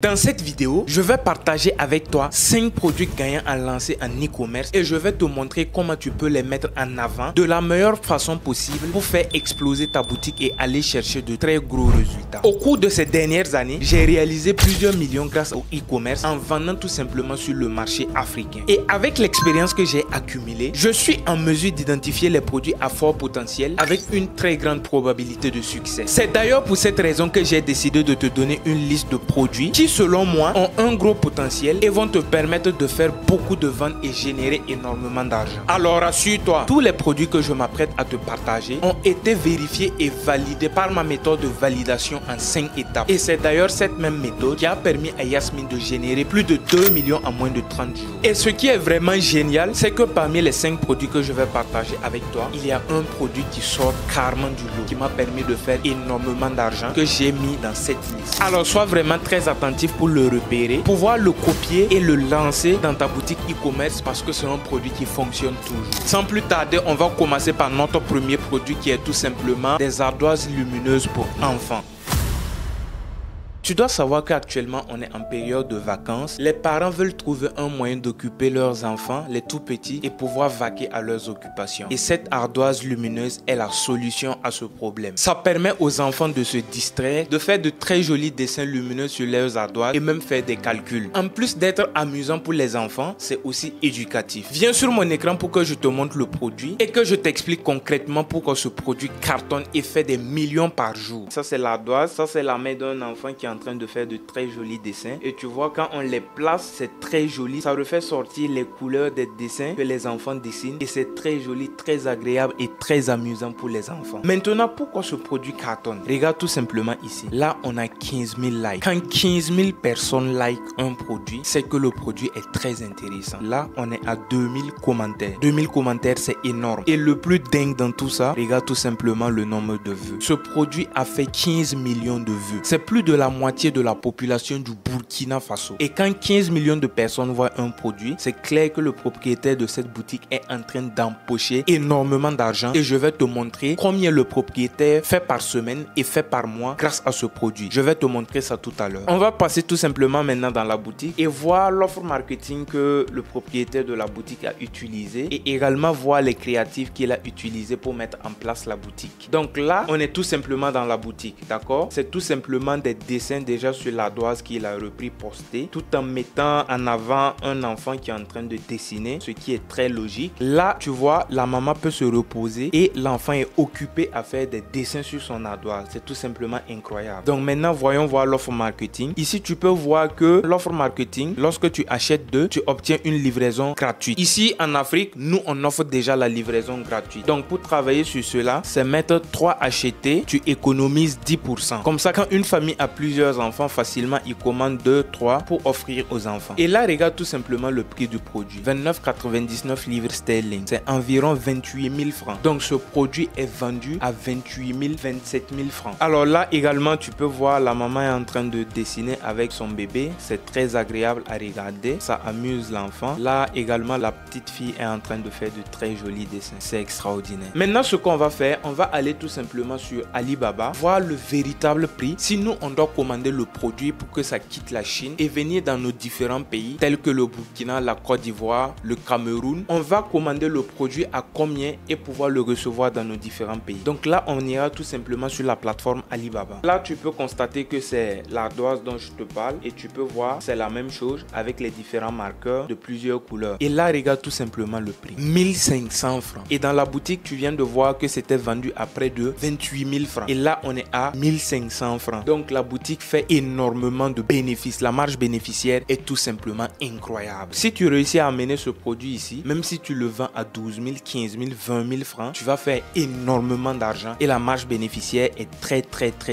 Dans cette vidéo, je vais partager avec toi 5 produits gagnants à lancer en e-commerce et je vais te montrer comment tu peux les mettre en avant de la meilleure façon possible pour faire exploser ta boutique et aller chercher de très gros résultats. Au cours de ces dernières années, j'ai réalisé plusieurs millions grâce au e-commerce en vendant tout simplement sur le marché africain. Et avec l'expérience que j'ai accumulée, je suis en mesure d'identifier les produits à fort potentiel avec une très grande probabilité de succès. C'est d'ailleurs pour cette raison que j'ai décidé de te donner une liste de produits qui selon moi ont un gros potentiel et vont te permettre de faire beaucoup de ventes et générer énormément d'argent. Alors rassure-toi, tous les produits que je m'apprête à te partager ont été vérifiés et validés par ma méthode de validation en 5 étapes. Et c'est d'ailleurs cette même méthode qui a permis à Yasmine de générer plus de 2 millions en moins de 30 jours. Et ce qui est vraiment génial, c'est que parmi les 5 produits que je vais partager avec toi, il y a un produit qui sort carrément du lot, qui m'a permis de faire énormément d'argent que j'ai mis dans cette liste. Alors sois vraiment très attentif pour le repérer, pouvoir le copier et le lancer dans ta boutique e-commerce parce que c'est un produit qui fonctionne toujours. Sans plus tarder, on va commencer par notre premier produit qui est tout simplement des ardoises lumineuses pour enfants. Tu dois savoir qu'actuellement on est en période de vacances. Les parents veulent trouver un moyen d'occuper leurs enfants, les tout petits, et pouvoir vaquer à leurs occupations. Et cette ardoise lumineuse est la solution à ce problème. Ça permet aux enfants de se distraire, de faire de très jolis dessins lumineux sur leurs ardoises et même faire des calculs. En plus d'être amusant pour les enfants, c'est aussi éducatif. Viens sur mon écran pour que je te montre le produit et que je t'explique concrètement pourquoi ce produit cartonne et fait des millions par jour. Ça c'est l'ardoise, ça c'est la main d'un enfant qui est en train de faire de très jolis dessins et tu vois quand on les place c'est très joli, ça refait sortir les couleurs des dessins que les enfants dessinent et c'est très joli, très agréable et très amusant pour les enfants. Maintenant pourquoi ce produit cartonne? Regarde tout simplement ici, là on a 15 000 likes. Quand 15 000 personnes like un produit, c'est que le produit est très intéressant. Là on est à 2000 commentaires. 2000 commentaires c'est énorme et le plus dingue dans tout ça, regarde tout simplement le nombre de vues. Ce produit a fait 15 millions de vues, c'est plus de la moitié de la population du Burkina Faso. Et quand 15 millions de personnes voient un produit, c'est clair que le propriétaire de cette boutique est en train d'empocher énormément d'argent et je vais te montrer combien le propriétaire fait par semaine et fait par mois grâce à ce produit. Je vais te montrer ça tout à l'heure. On va passer tout simplement maintenant dans la boutique et voir l'offre marketing que le propriétaire de la boutique a utilisé et également voir les créatifs qu'il a utilisés pour mettre en place la boutique. Donc là, on est tout simplement dans la boutique, d'accord? C'est tout simplement des dessins déjà sur l'ardoise qu'il a repris posté tout en mettant en avant un enfant qui est en train de dessiner, ce qui est très logique. Là tu vois la maman peut se reposer et l'enfant est occupé à faire des dessins sur son ardoise. C'est tout simplement incroyable. Donc maintenant voyons voir l'offre marketing. Ici tu peux voir que l'offre marketing, lorsque tu achètes 2, tu obtiens une livraison gratuite. Ici en Afrique, nous on offre déjà la livraison gratuite. Donc pour travailler sur cela, c'est mettre 3 achetés, tu économises 10%. Comme ça quand une famille a plusieurs enfants, facilement ils commandent 2-3 pour offrir aux enfants. Et là regarde tout simplement le prix du produit, 29,99 livres sterling, c'est environ 28 000 francs. Donc ce produit est vendu à 28 000, 27 000 francs. Alors là également tu peux voir la maman est en train de dessiner avec son bébé, c'est très agréable à regarder, ça amuse l'enfant. Là également la petite fille est en train de faire de très jolis dessins, c'est extraordinaire. Maintenant ce qu'on va faire, on va aller tout simplement sur Alibaba, voir le véritable prix. Si nous on doit commander le produit pour que ça quitte la Chine et venir dans nos différents pays tels que le Burkina, la Côte d'Ivoire, le Cameroun, on va commander le produit à combien et pouvoir le recevoir dans nos différents pays. Donc là on ira tout simplement sur la plateforme Alibaba. Là tu peux constater que c'est l'ardoise dont je te parle et tu peux voir c'est la même chose avec les différents marqueurs de plusieurs couleurs. Et là regarde tout simplement le prix, 1500 francs. Et dans la boutique tu viens de voir que c'était vendu à près de 28 000 francs. Et là on est à 1500 francs. Donc la boutique fait énormément de bénéfices. La marge bénéficiaire est tout simplement incroyable. Si tu réussis à amener ce produit ici, même si tu le vends à 12 000, 15 000, 20 000 francs, tu vas faire énormément d'argent et la marge bénéficiaire est très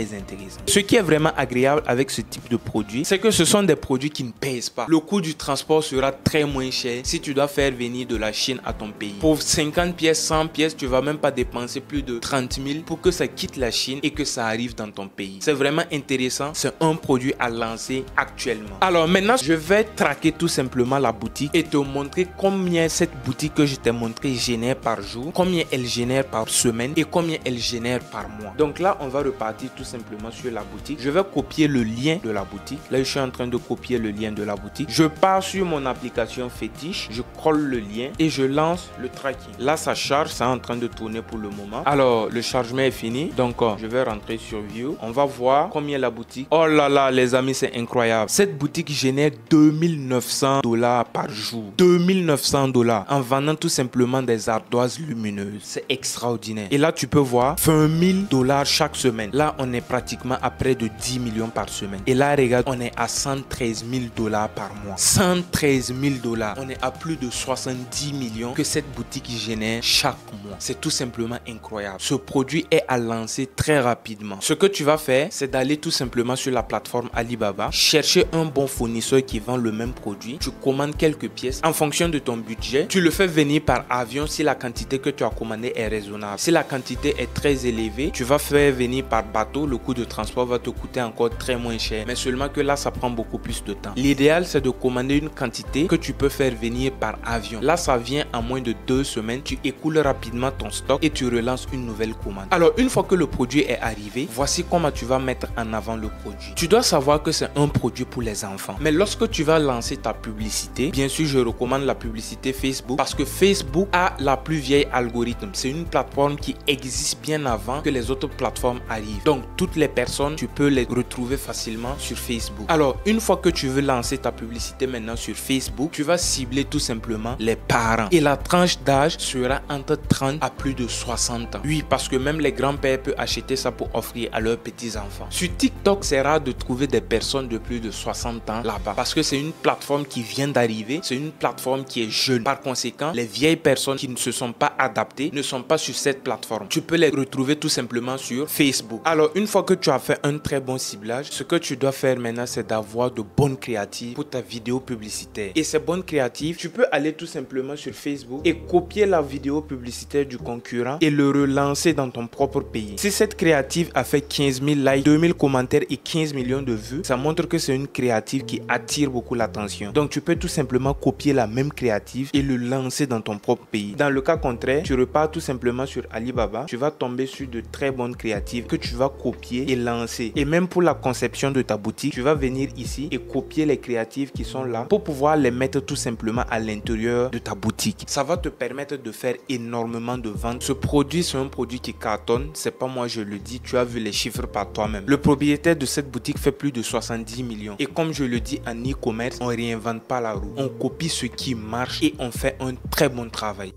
intéressante. Ce qui est vraiment agréable avec ce type de produit, c'est que ce sont des produits qui ne pèsent pas. Le coût du transport sera très moins cher si tu dois faire venir de la Chine à ton pays. Pour 50 pièces, 100 pièces, tu vas même pas dépenser plus de 30 000 pour que ça quitte la Chine et que ça arrive dans ton pays. C'est vraiment intéressant c'est un produit à lancer actuellement. Alors maintenant, je vais traquer tout simplement la boutique et te montrer combien cette boutique que je t'ai montré génère par jour, combien elle génère par semaine et combien elle génère par mois. Donc là, on va repartir tout simplement sur la boutique. Je vais copier le lien de la boutique. Là, je suis en train de copier le lien de la boutique. Je pars sur mon application fétiche, je colle le lien et je lance le tracking. Là, ça charge, c'est en train de tourner pour le moment. Alors, le chargement est fini. Donc, je vais rentrer sur View. On va voir combien la boutique. Oh là là, les amis, c'est incroyable. Cette boutique génère 2900 $ par jour. 2900 $ en vendant tout simplement des ardoises lumineuses. C'est extraordinaire. Et là, tu peux voir 20 000 $ chaque semaine. Là, on est pratiquement à près de 10 millions par semaine. Et là, regarde, on est à 113 000 $ par mois. 113 000 $. On est à plus de 70 millions que cette boutique génère chaque mois. C'est tout simplement incroyable. Ce produit est à lancer très rapidement. Ce que tu vas faire, c'est d'aller tout simplement sur la plateforme Alibaba, chercher un bon fournisseur qui vend le même produit. Tu commandes quelques pièces en fonction de ton budget. Tu le fais venir par avion si la quantité que tu as commandée est raisonnable. Si la quantité est très élevée, tu vas faire venir par bateau. Le coût de transport va te coûter encore très moins cher. Mais seulement que là, ça prend beaucoup plus de temps. L'idéal, c'est de commander une quantité que tu peux faire venir par avion. Là, ça vient en moins de 2 semaines. Tu écoules rapidement ton stock et tu relances une nouvelle commande. Alors, une fois que le produit est arrivé, voici comment tu vas mettre en avant le produit. Tu dois savoir que c'est un produit pour les enfants. Mais lorsque tu vas lancer ta publicité, bien sûr, je recommande la publicité Facebook parce que Facebook a la plus vieille algorithme. C'est une plateforme qui existe bien avant que les autres plateformes arrivent. Donc, toutes les personnes, tu peux les retrouver facilement sur Facebook. Alors, une fois que tu veux lancer ta publicité maintenant sur Facebook, tu vas cibler tout simplement les parents. Et la tranche d'âge sera entre 30 à plus de 60 ans. Oui, parce que même les grands-pères peuvent acheter ça pour offrir à leurs petits-enfants. Sur TikTok, c'est rare de trouver des personnes de plus de 60 ans là-bas parce que c'est une plateforme qui vient d'arriver. C'est une plateforme qui est jeune. Par conséquent, les vieilles personnes qui ne se sont pas adaptées ne sont pas sur cette plateforme. Tu peux les retrouver tout simplement sur Facebook. Alors, une fois que tu as fait un très bon ciblage, ce que tu dois faire maintenant, c'est d'avoir de bonnes créatives pour ta vidéo publicitaire. Et ces bonnes créatives, tu peux aller tout simplement sur Facebook et copier la vidéo publicitaire du concurrent et le relancer dans ton propre pays. Si cette créative a fait 15 000 likes, 2000 commentaires et 15 millions de vues, ça montre que c'est une créative qui attire beaucoup l'attention. Donc, tu peux tout simplement copier la même créative et le lancer dans ton propre pays. Dans le cas contraire, tu repars tout simplement sur Alibaba, tu vas tomber sur de très bonnes créatives que tu vas copier et lancer. Et même pour la conception de ta boutique, tu vas venir ici et copier les créatives qui sont là pour pouvoir les mettre tout simplement à l'intérieur de ta boutique. Ça va te permettre de faire énormément de ventes. Ce produit, c'est un produit qui cartonne. C'est pas moi je le dis, tu as vu les chiffres par toi-même. Le propriétaire de cette boutique fait plus de 70 millions. Et comme je le dis en e-commerce, on réinvente pas la roue. On copie ce qui marche et on fait un très bon travail.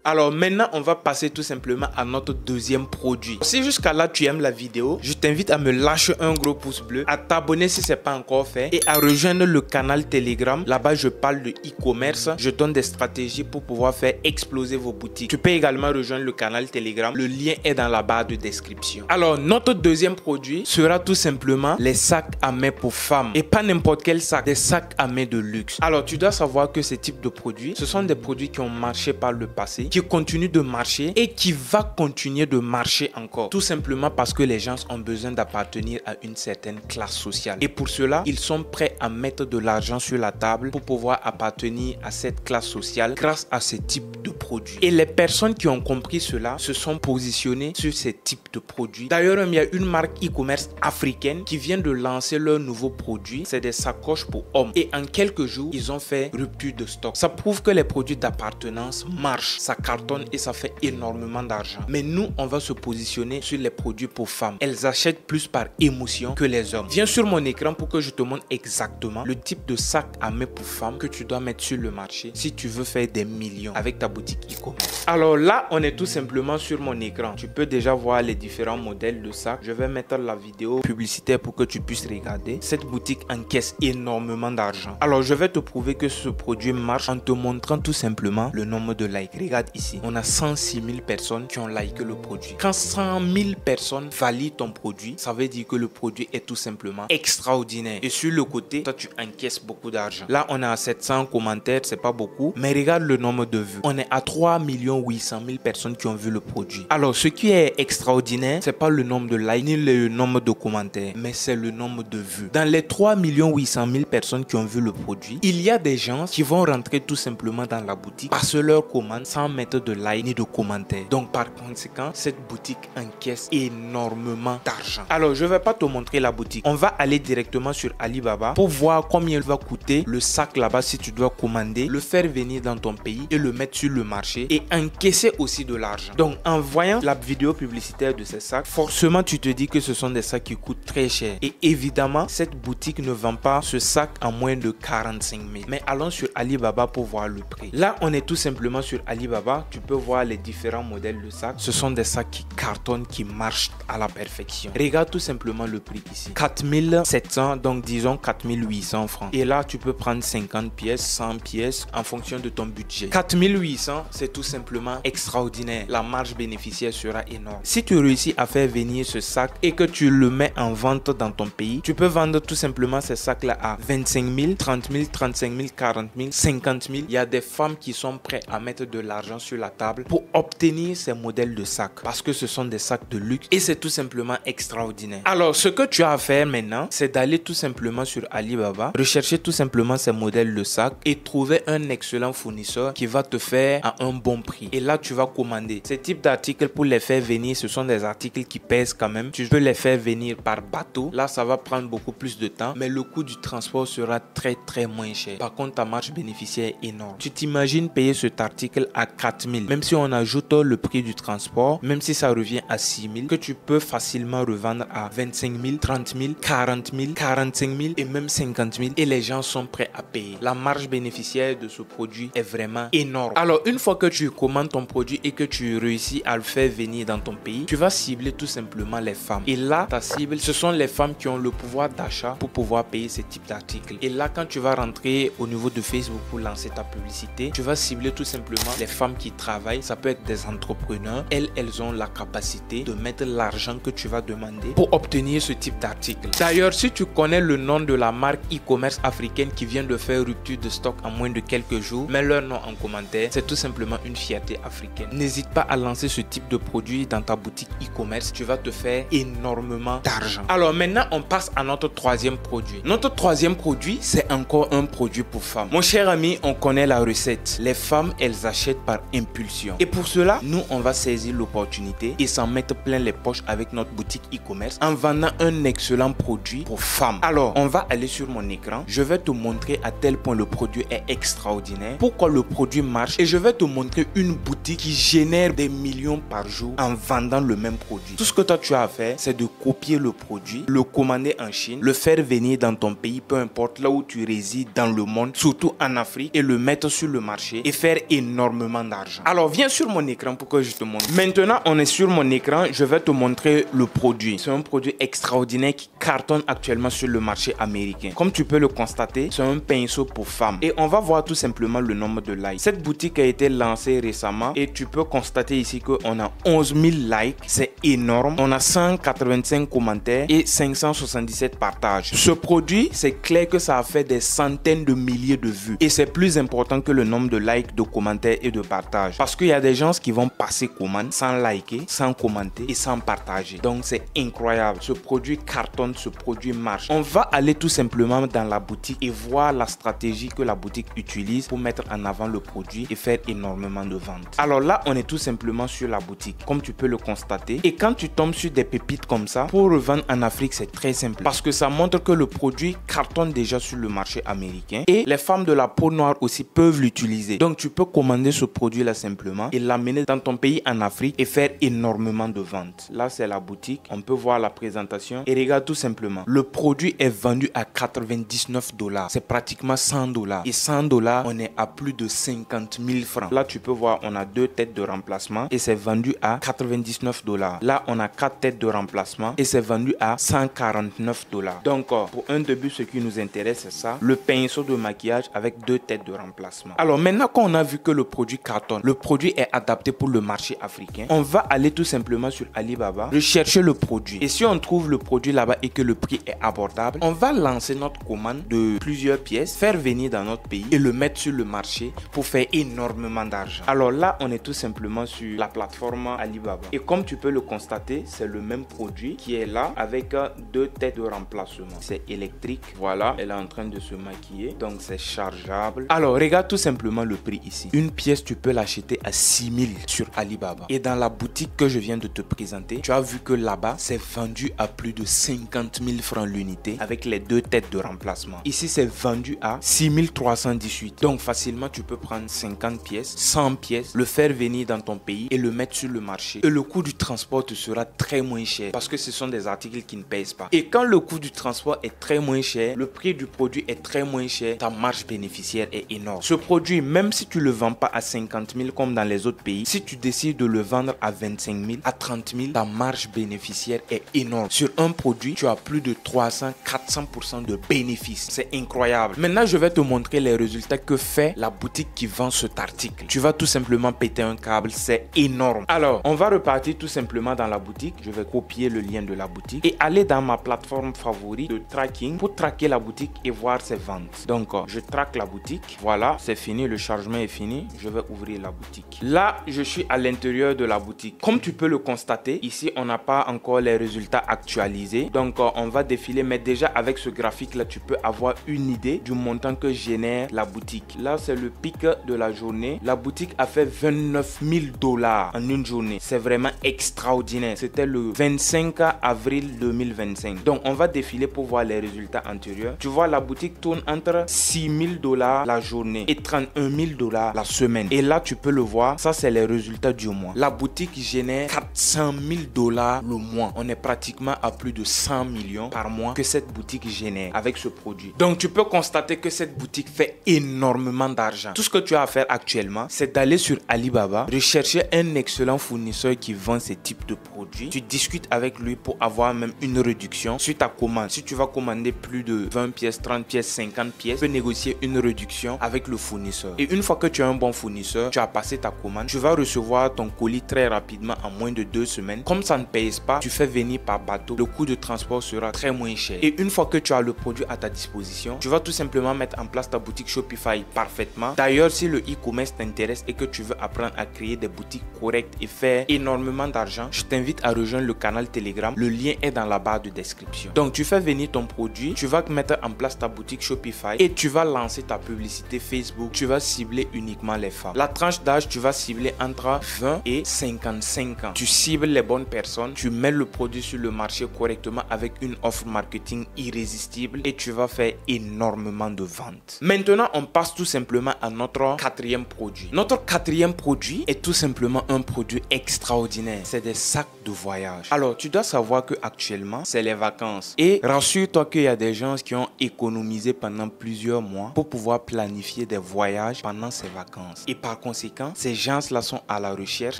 Alors maintenant, on va passer tout simplement à notre deuxième produit. Si jusqu'à là tu aimes la vidéo, je t'invite à me lâcher un gros pouce bleu, à t'abonner si ce n'est pas encore fait et à rejoindre le canal Telegram. Là-bas, je parle de e-commerce. Je donne des stratégies pour pouvoir faire exploser vos boutiques. Tu peux également rejoindre le canal Telegram. Le lien est dans la barre de description. Alors, notre deuxième produit sera tout simplement les sacs à main pour femmes. Et pas n'importe quel sac, des sacs à main de luxe. Alors, tu dois savoir que ce type de produits, ce sont des produits qui ont marché par le passé, qui continue de marcher et qui va continuer de marcher encore. Tout simplement parce que les gens ont besoin d'appartenir à une certaine classe sociale. Et pour cela, ils sont prêts à mettre de l'argent sur la table pour pouvoir appartenir à cette classe sociale grâce à ce type de produits. Et les personnes qui ont compris cela se sont positionnées sur ces types de produits. D'ailleurs, il y a une marque e-commerce africaine qui vient de lancer leur nouveau produit. C'est des sacoches pour hommes. Et en quelques jours, ils ont fait rupture de stock. Ça prouve que les produits d'appartenance marchent. Ça cartonne et ça fait énormément d'argent. Mais nous, on va se positionner sur les produits pour femmes. Elles achètent plus par émotion que les hommes. Viens sur mon écran pour que je te montre exactement le type de sac à main pour femmes que tu dois mettre sur le marché si tu veux faire des millions avec ta boutique e-commerce. Alors là, on est tout simplement sur mon écran. Tu peux déjà voir les différents modèles de sacs. Je vais mettre la vidéo publicitaire pour que tu puisses regarder. Cette boutique encaisse énormément d'argent. Alors, je vais te prouver que ce produit marche en te montrant tout simplement le nombre de likes. Regarde ici, on a 106 000 personnes qui ont liké le produit. Quand 100 000 personnes valident ton produit, ça veut dire que le produit est tout simplement extraordinaire. Et sur le côté, toi, tu encaisses beaucoup d'argent. Là, on est à 700 commentaires, c'est pas beaucoup, mais regarde le nombre de vues. On est à 3 800 000 personnes qui ont vu le produit. Alors, ce qui est extraordinaire, c'est pas le nombre de likes ni le nombre de commentaires, mais c'est le nombre de vues. Dans les 3 800 000 personnes qui ont vu le produit, il y a des gens qui vont rentrer tout simplement dans la boutique, passer leur commande sans mettre de like ni de commentaires. Donc, par conséquent, cette boutique encaisse énormément d'argent. Alors, je vais pas te montrer la boutique. On va aller directement sur Alibaba pour voir combien il va coûter le sac là-bas si tu dois commander, le faire venir dans ton pays et le mettre sur le marché et encaisser aussi de l'argent. Donc, en voyant la vidéo publicitaire de ces sacs, forcément, tu te dis que ce sont des sacs qui coûtent très cher. Et évidemment, cette boutique ne vend pas ce sac à moins de 45 000. Mais allons sur Alibaba pour voir le prix. Là, on est tout simplement sur Alibaba. Tu peux voir les différents modèles de sacs. Ce sont des sacs qui cartonnent, qui marchent à la perfection. Regarde tout simplement le prix ici. 4700, donc disons 4800 francs. Et là, tu peux prendre 50 pièces, 100 pièces en fonction de ton budget. 4800, c'est tout simplement extraordinaire. La marge bénéficiaire sera énorme. Si tu réussis à faire venir ce sac et que tu le mets en vente dans ton pays, tu peux vendre tout simplement ces sacs-là à 25 000, 30 000, 35 000, 40 000, 50 000. Il y a des femmes qui sont prêtes à mettre de l'argent sur la table pour obtenir ces modèles de sacs parce que ce sont des sacs de luxe et c'est tout simplement extraordinaire. Alors, ce que tu as à faire maintenant, c'est d'aller tout simplement sur Alibaba, rechercher tout simplement ces modèles de sacs et trouver un excellent fournisseur qui va te faire à un bon prix. Et là, tu vas commander. Ces types d'articles, pour les faire venir, ce sont des articles qui pèsent quand même. Tu peux les faire venir par bateau. Là, ça va prendre beaucoup plus de temps, mais le coût du transport sera très moins cher. Par contre, ta marge bénéficiaire est énorme. Tu t'imagines payer cet article à 4 000, même si on ajoute le prix du transport, même si ça revient à 6 000, que tu peux facilement revendre à 25 000, 30 000, 40 000, 45 000 et même 50 000 et les gens sont prêts à payer. La marge bénéficiaire de ce produit est vraiment énorme. Alors, une fois que tu commandes ton produit et que tu réussis à le faire venir dans ton pays, tu vas cibler tout simplement les femmes. Et là, ta cible, ce sont les femmes qui ont le pouvoir d'achat pour pouvoir payer ce type d'articles. Et là, quand tu vas rentrer au niveau de Facebook pour lancer ta publicité, tu vas cibler tout simplement les femmes qui travaillent. Ça peut être des entrepreneurs. Elles ont la capacité de mettre l'argent que tu vas demander pour obtenir ce type d'article. D'ailleurs, si tu connais le nom de la marque e-commerce africaine qui vient de faire rupture de stock en moins de quelques jours, mets leur nom en commentaire. C'est tout simplement une fierté africaine. N'hésite pas à lancer ce type de produit dans ta boutique e-commerce. Tu vas te faire énormément d'argent. Alors maintenant, on passe à notre troisième produit. Notre troisième produit, c'est encore un produit pour femmes. Mon cher ami, on connaît la recette. Les femmes, elles achètent par impulsion. Et pour cela, nous, on va saisir l'opportunité et s'en mettre plein les poches avec notre boutique e-commerce en vendant un excellent produit pour femmes. Alors, on va aller sur mon écran. Je vais te montrer à tel point le produit est extraordinaire, pourquoi le produit marche et je vais te montrer une boutique qui génère des millions par jour en vendant le même produit. Tout ce que toi tu as à faire, c'est de copier le produit, le commander en Chine, le faire venir dans ton pays, peu importe là où tu résides dans le monde, surtout en Afrique, et le mettre sur le marché et faire énormément d'argent. Alors, viens sur mon écran pour que je te montre. Maintenant, on est sur mon écran, je vais te montrer le produit. C'est un produit extraordinaire qui cartonne actuellement sur le marché américain. Comme tu peux le constater, c'est un pinceau pour femmes. Et on va voir tout simplement le nombre de likes. Cette boutique a été lancée récemment et tu peux constater ici qu'on a 11 000 likes. C'est énorme. On a 185 commentaires et 577 partages. Ce produit, c'est clair que ça a fait des centaines de milliers de vues. Et c'est plus important que le nombre de likes, de commentaires et de partages. Parce qu'il y a des gens qui vont passer commande sans liker, sans commenter et sans partager. Donc c'est incroyable. Ce produit cartonne, ce produit marche. On va aller tout simplement dans la boutique et voir la stratégie que la boutique utilise pour mettre en avant le produit et faire énormément de ventes. Alors là, on est tout simplement sur la boutique, comme tu peux le constater. Et quand tu tombes sur des pépites comme ça, pour revendre en Afrique, c'est très simple. Parce que ça montre que le produit cartonne déjà sur le marché américain. Et les femmes de la peau noire aussi peuvent l'utiliser. Donc tu peux commander ce produit-là simplement et l'amener dans ton pays en Afrique et faire énormément de ventes. Là, c'est la boutique. On peut voir la présentation. Et regarde tout simplement. Le produit est vendu à 99 $. C'est pratiquement 100 $. Et 100 $, on est à plus de 50 000 francs. Là, tu peux voir, on a 2 têtes de remplacement et c'est vendu à 99 $. Là, on a 4 têtes de remplacement et c'est vendu à 149 $. Donc, pour un début, ce qui nous intéresse, c'est ça. Le pinceau de maquillage avec 2 têtes de remplacement. Alors, maintenant qu'on a vu que le produit cartonne cartonne. Le produit est adapté pour le marché africain. On va aller tout simplement sur Alibaba, rechercher le produit. Et si on trouve le produit là-bas et que le prix est abordable, on va lancer notre commande de plusieurs pièces, faire venir dans notre pays et le mettre sur le marché pour faire énormément d'argent. Alors là, on est tout simplement sur la plateforme Alibaba. Et comme tu peux le constater, c'est le même produit qui est là avec deux têtes de remplacement. C'est électrique. Voilà, elle est en train de se maquiller. Donc c'est chargeable. Alors regarde tout simplement le prix ici. Une pièce, tu peux l'acheter à 6000 sur Alibaba. Et dans la boutique que je viens de te présenter, tu as vu que là-bas, c'est vendu à plus de 50 000 francs l'unité avec les deux têtes de remplacement. Ici, c'est vendu à 6318. Donc facilement, tu peux prendre 50 pièces, 100 pièces, le faire venir dans ton pays et le mettre sur le marché. Et le coût du transport te sera très moins cher parce que ce sont des articles qui ne pèsent pas. Et quand le coût du transport est très moins cher, le prix du produit est très moins cher, ta marge bénéficiaire est énorme. Ce produit, même si tu le vends pas à 50 000 comme dans les autres pays, si tu décides de le vendre à 25 000, à 30 000, ta marge bénéficiaire est énorme. Sur un produit, tu as plus de 300-400% de bénéfices. C'est incroyable. Maintenant, je vais te montrer les résultats que fait la boutique qui vend cet article. Tu vas tout simplement péter un câble, c'est énorme. Alors, on va repartir tout simplement dans la boutique. Je vais copier le lien de la boutique et aller dans ma plateforme favorite de tracking pour traquer la boutique et voir ses ventes. Donc, je traque la boutique. Voilà, c'est fini, le chargement est fini. Je vais ouvrir la boutique. Là, je suis à l'intérieur de la boutique. Comme tu peux le constater, ici, on n'a pas encore les résultats actualisés. Donc, on va défiler. Mais déjà, avec ce graphique-là, tu peux avoir une idée du montant que génère la boutique. Là, c'est le pic de la journée. La boutique a fait 29 000 $ en une journée. C'est vraiment extraordinaire. C'était le 25 avril 2025. Donc, on va défiler pour voir les résultats antérieurs. Tu vois, la boutique tourne entre 6 000 $ la journée et 31 000 $ la semaine. Et là, tu peux le voir. Ça, c'est les résultats du mois. La boutique génère 400 000 $ le mois. On est pratiquement à plus de 100 millions par mois que cette boutique génère avec ce produit. Donc, tu peux constater que cette boutique fait énormément d'argent. Tout ce que tu as à faire actuellement, c'est d'aller sur Alibaba, rechercher un excellent fournisseur qui vend ce type de produits. Tu discutes avec lui pour avoir même une réduction sur ta commande. Si tu vas commander plus de 20 pièces, 30 pièces, 50 pièces, tu peux négocier une réduction avec le fournisseur. Et une fois que tu as un bon fournisseur, tu as passé ta commande, tu vas recevoir ton colis très rapidement en moins de 2 semaines. Comme ça ne pèse pas, tu fais venir par bateau. Le coût de transport sera très moins cher. Et une fois que tu as le produit à ta disposition, tu vas tout simplement mettre en place ta boutique Shopify parfaitement. D'ailleurs, si le e-commerce t'intéresse et que tu veux apprendre à créer des boutiques correctes et faire énormément d'argent, je t'invite à rejoindre le canal Telegram. Le lien est dans la barre de description. Donc, tu fais venir ton produit, tu vas mettre en place ta boutique Shopify et tu vas lancer ta publicité Facebook. Tu vas cibler uniquement les femmes. La tranche d'âge, tu vas cibler entre 20 et 55 ans. Tu cibles les bonnes personnes, tu mets le produit sur le marché correctement avec une offre marketing irrésistible et tu vas faire énormément de ventes. Maintenant, on passe tout simplement à notre quatrième produit. Notre quatrième produit est tout simplement un produit extraordinaire. C'est des sacs de voyage. Alors, tu dois savoir que actuellement, c'est les vacances. Et rassure-toi qu'il y a des gens qui ont économisé pendant plusieurs mois pour pouvoir planifier des voyages pendant ces vacances. Et par conséquent, ces gens-là sont à la recherche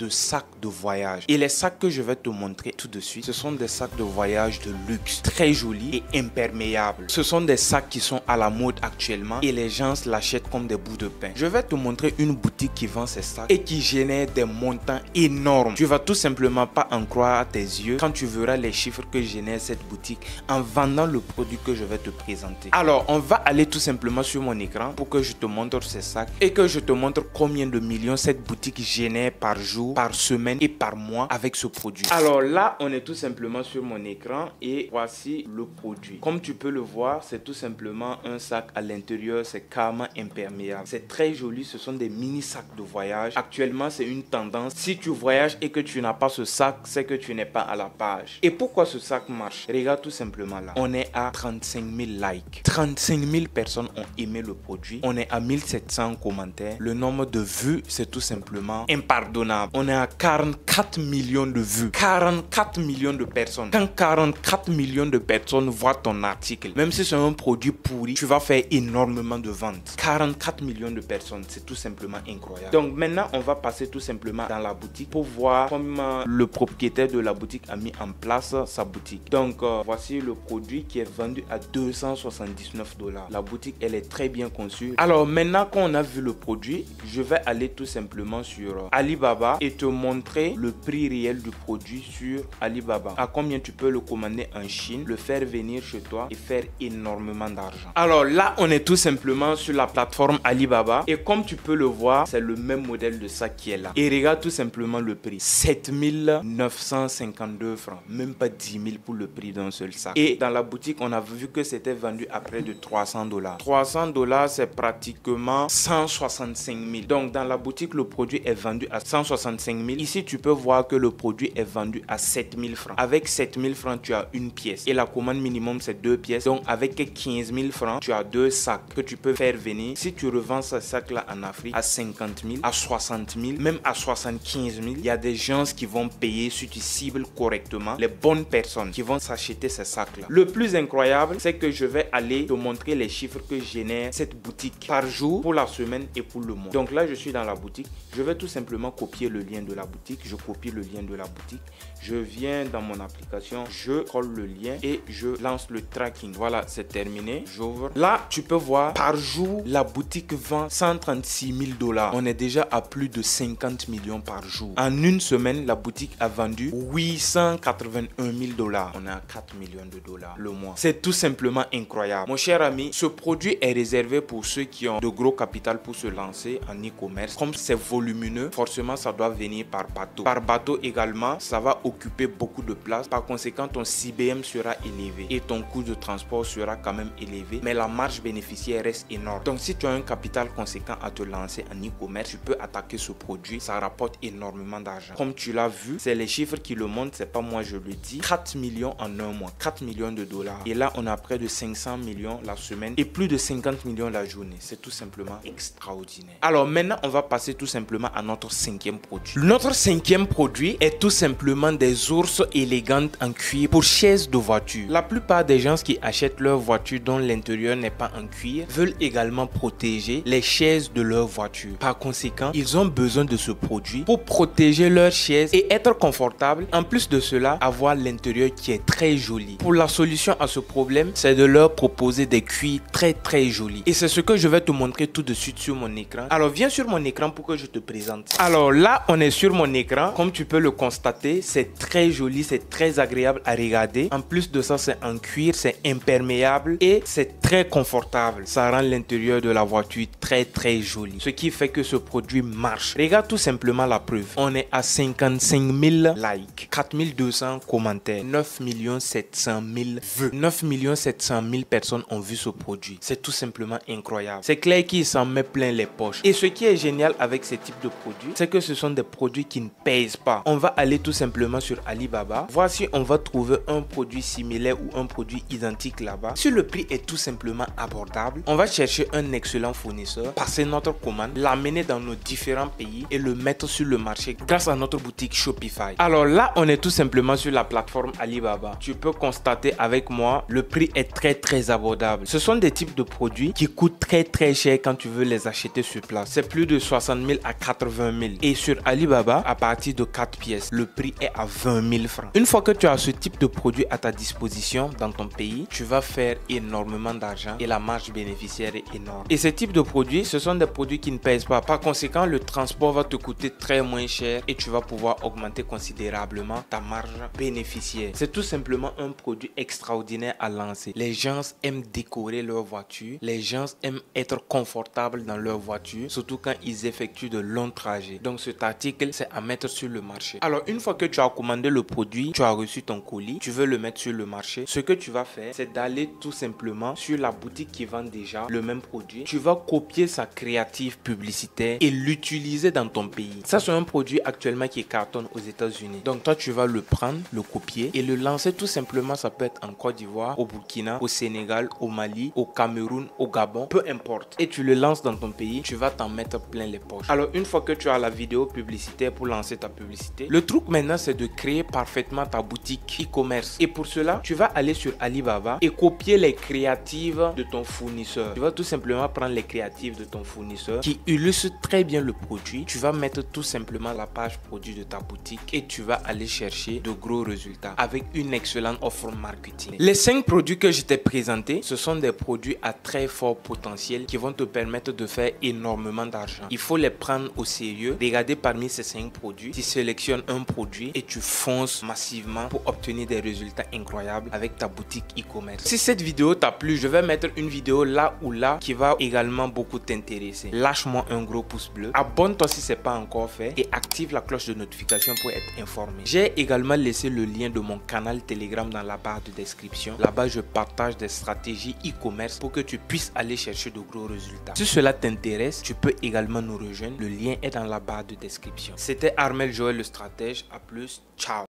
de sacs de voyage. Et les sacs que je vais te montrer tout de suite, ce sont des sacs de voyage de luxe, très jolis et imperméables. Ce sont des sacs qui sont à la mode actuellement et les gens l'achètent comme des bouts de pain. Je vais te montrer une boutique qui vend ces sacs et qui génère des montants énormes. Tu vas tout simplement pas en croire à tes yeux quand tu verras les chiffres que génère cette boutique en vendant le produit que je vais te présenter. Alors, on va aller tout simplement sur mon écran pour que je te montre ces sacs et que je te montre combien de millions cette boutique génère par jour, par semaine et par mois avec ce produit. Alors là, on est tout simplement sur mon écran et voici le produit. Comme tu peux le voir, c'est tout simplement un sac à l'intérieur, c'est carrément imperméable. C'est très joli, ce sont des mini sacs de voyage. Actuellement, c'est une tendance. Si tu voyages et que tu n'as pas ce sac, c'est que tu n'es pas à la page. Et pourquoi ce sac marche? Regarde tout simplement là. On est à 35 000 likes. 35 000 personnes ont aimé le produit. On est à 1700 commentaires. Le nombre de vues, c'est tout simplement impardonnable. On est à 44 millions de vues. 44 millions de personnes. Quand 44 millions de personnes voient ton article, même si c'est un produit pourri, tu vas faire énormément de ventes. 44 millions de personnes, c'est tout simplement incroyable. Donc maintenant, on va passer tout simplement dans la boutique pour voir comment le propriétaire de la boutique a mis en place sa boutique. Donc voici le produit qui est vendu à 279 $. La boutique, elle est très bien conçue. Alors maintenant qu'on a vu le produit, je vais aller tout simplement sur Alibaba et te montrer le prix réel du produit sur Alibaba. À combien tu peux le commander en Chine, le faire venir chez toi et faire énormément d'argent. Alors là, on est tout simplement sur la plateforme Alibaba et comme tu peux le voir, c'est le même modèle de sac qui est là. Et regarde tout simplement le prix. 7952 francs. Même pas 10 000 pour le prix d'un seul sac. Et dans la boutique, on a vu que c'était vendu à près de 300 $. 300 $, c'est pratiquement 165 000. Donc dans la boutique, le produit est vendu à 165 000. Ici, tu peux voir que le produit est vendu à 7 000 francs. Avec 7 000 francs, tu as une pièce. Et la commande minimum, c'est 2 pièces. Donc avec 15 000 francs, tu as 2 sacs que tu peux faire venir. Si tu revends ce sac-là en Afrique à 50 000, à 60 000, même à 75 000, il y a des gens qui vont payer si tu cibles correctement les bonnes personnes qui vont s'acheter ces sacs-là. Le plus incroyable, c'est que je vais aller te montrer les chiffres que génère cette boutique par jour, pour la semaine et pour le mois. Donc là, je suis dans la boutique. Je vais tout simplement copier le lien de la boutique. Je copie le lien de la boutique. Je viens dans mon application, je colle le lien et je lance le tracking. Voilà, c'est terminé. J'ouvre. Là, tu peux voir, par jour, la boutique vend 136 000 $. On est déjà à plus de 50 millions par jour. En une semaine, la boutique a vendu 881 000 $. On est à 4 millions de dollars le mois. C'est tout simplement incroyable. Mon cher ami, ce produit est réservé pour ceux qui ont de gros capital pour se lancer en e-commerce. Comme c'est volumineux, forcément, ça doit venir par bateau. Par bateau également, ça va occuper beaucoup de place. Par conséquent, ton CBM sera élevé et ton coût de transport sera quand même élevé. Mais la marge bénéficiaire reste énorme. Donc, si tu as un capital conséquent à te lancer en e-commerce, tu peux attaquer ce produit. Ça rapporte énormément d'argent. Comme tu l'as vu, c'est les chiffres qui le montrent. C'est pas moi, je le dis. 4 millions en un mois. 4 millions de dollars. Et là, on a près de 500 millions la semaine et plus de 50 millions la journée. C'est tout simplement extraordinaire. Alors maintenant, on va passer tout simplement à notre cinquième produit. Notre cinquième produit est tout simplement des ours élégantes en cuir pour chaises de voiture. La plupart des gens qui achètent leur voiture dont l'intérieur n'est pas en cuir veulent également protéger les chaises de leur voiture. Par conséquent, ils ont besoin de ce produit pour protéger leur chaise et être confortable. En plus de cela, avoir l'intérieur qui est très joli. Pour la solution à ce problème, c'est de leur proposer des cuirs très jolis. Et c'est ce que je vais te montrer tout de suite sur mon écran. Alors viens sur mon écran pour que je te présente. Alors là, on est sur mon écran. Comme tu peux le constater, c'est très joli, c'est très agréable à regarder. En plus de ça, c'est en cuir, c'est imperméable et c'est très confortable. Ça rend l'intérieur de la voiture très joli. Ce qui fait que ce produit marche. Regarde tout simplement la preuve. On est à 55 000 likes, 4 200 commentaires, 9 700 000 vues. 9 700 000 personnes ont vu ce produit. C'est tout simplement incroyable. C'est clair qu'il s'en met plein les poches. Et ce qui est génial avec ce type de produits, c'est que ce sont des produits qui ne pèsent pas. On va aller tout simplement sur Alibaba, voir si on va trouver un produit similaire ou un produit identique là-bas. Si le prix est tout simplement abordable, on va chercher un excellent fournisseur, passer notre commande, l'amener dans nos différents pays et le mettre sur le marché grâce à notre boutique Shopify. Alors là, on est tout simplement sur la plateforme Alibaba. Tu peux constater avec moi, le prix est très abordable. Ce sont des types de produits qui coûtent très cher quand tu veux les acheter sur place. C'est plus de 60 000 à 80 000. Et sur Alibaba, à partir de 4 pièces, le prix est à 20 000 francs. Une fois que tu as ce type de produit à ta disposition dans ton pays, tu vas faire énormément d'argent et la marge bénéficiaire est énorme. Et ce type de produits, ce sont des produits qui ne pèsent pas. Par conséquent, le transport va te coûter très moins cher et tu vas pouvoir augmenter considérablement ta marge bénéficiaire. C'est tout simplement un produit extraordinaire à lancer. Les gens aiment décorer leur voiture. Les gens aiment être confortables dans leur voiture, surtout quand ils effectuent de longs trajets. Donc cet article, c'est à mettre sur le marché. Alors une fois que tu as commandé le produit, tu as reçu ton colis, tu veux le mettre sur le marché, ce que tu vas faire, c'est d'aller tout simplement sur la boutique qui vend déjà le même produit. Tu vas copier sa créative publicitaire et l'utiliser dans ton pays. Ça, c'est un produit actuellement qui cartonne aux États-Unis. Donc toi, tu vas le prendre, le copier et le lancer tout simplement. Ça peut être en Côte d'Ivoire, au Burkina, au Sénégal, au Mali, au Cameroun, au Gabon, peu importe. Et tu le lances dans ton pays, tu vas t'en mettre plein les poches. Alors une fois que tu as la vidéo publicitaire pour lancer ta publicité, le truc maintenant, c'est de créer parfaitement ta boutique e-commerce. Et pour cela, tu vas aller sur Alibaba et copier les créatives de ton fournisseur. Tu vas tout simplement prendre les créatives de ton fournisseur qui illustrent très bien le produit. Tu vas mettre tout simplement la page produit de ta boutique et tu vas aller chercher de gros résultats avec une excellente offre marketing. Les 5 produits que je t'ai présentés, ce sont des produits à très fort potentiel qui vont te permettre de faire énormément d'argent. l'argent. Il faut les prendre au sérieux. Regardez parmi ces 5 produits, tu sélectionnes un produit et tu fonces massivement pour obtenir des résultats incroyables avec ta boutique e-commerce. Si cette vidéo t'a plu, je vais mettre une vidéo là ou là qui va également beaucoup t'intéresser. Lâche-moi un gros pouce bleu, abonne-toi si ce n'est pas encore fait et active la cloche de notification pour être informé. J'ai également laissé le lien de mon canal Telegram dans la barre de description. Là-bas, je partage des stratégies e-commerce pour que tu puisses aller chercher de gros résultats. Si cela t'intéresse, tu peux également nous rejoindre. Le lien est dans la barre de description. C'était Armel Joël, le stratège. À plus, ciao.